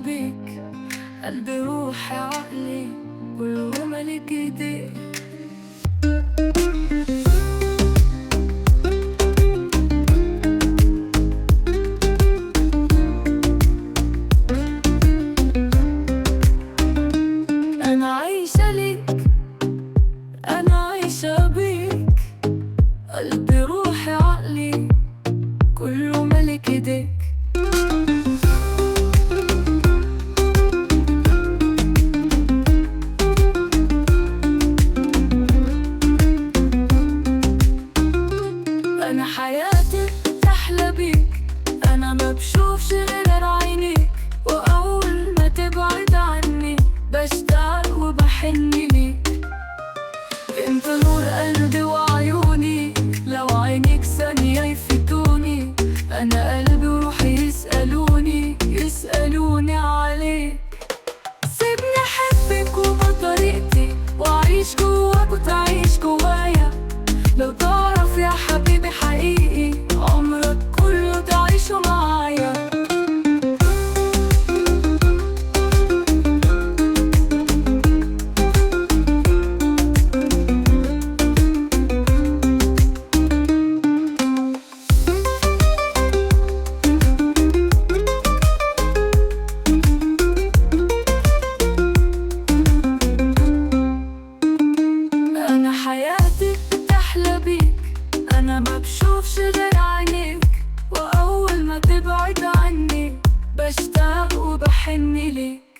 بيك، قلبي روحي عقلي كله ملك ايديك. أنا عايشة ليك، أنا عايشة بيك، قلبي روحي عقلي كله ملك ايديك. أنا حياتي تحلى بيك، أنا ما بشوفش غير عينيك، وأول ما تبعد عني بشتاق وبحن ليك. انت نور قلبي وعيوني، لو عينيك ثانية يفتوني، أنا قلبي وروحي يسألوني عليك. سيبني أحبك وبطريقتي، وأعيش جواك وتعيش جوايا، لو تعرف يا حبيبي حقيقي عمرك كله تعيشه معايا. أنا حياتي تحلى بيك، أنا ما بشوفش غير عينيك، وأول ما تبعد عني بشتاق وبحن ليك.